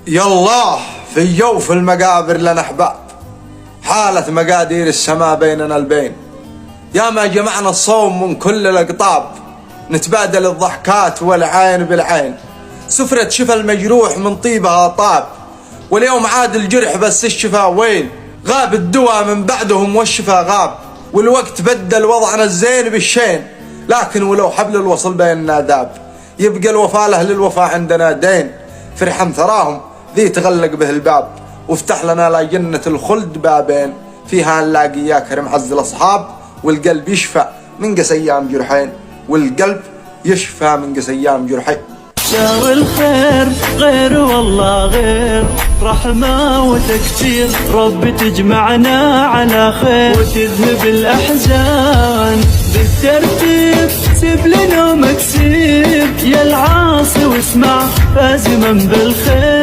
يالله في جوف المقابر لنا احباب، حالت مقادير السماء بيننا البين. يا ما جمعنا الصوم من كل الاقطاب، نتبادل الضحكات والعين بالعين. سفرة شفا المجروح من طيبها طاب، واليوم عاد الجرح بس الشفا وين. غاب الدواء من بعدهم والشفا غاب، والوقت بدل وضعنا الزين بالشين. لكن ولو حبل الوصل بيننا داب، يبقى الوفاء لأهل الوفاء عندنا دين. فرحم ثراهم ذي تغلق به الباب، وافتح لنا لجنة الخلد بابين. فيها نلاقي يا كريم عز الأصحاب، والقلب يشفى من قس أيام جرحين. والقلب يشفى من قس أيام جرحين. شاو الخير غير والله غير، رحمة وتكثير رب تجمعنا على خير، وتذهب الأحزان بالترتيب. سيب لنا مكسيب يا العاصي واسمع، فازما بالخير.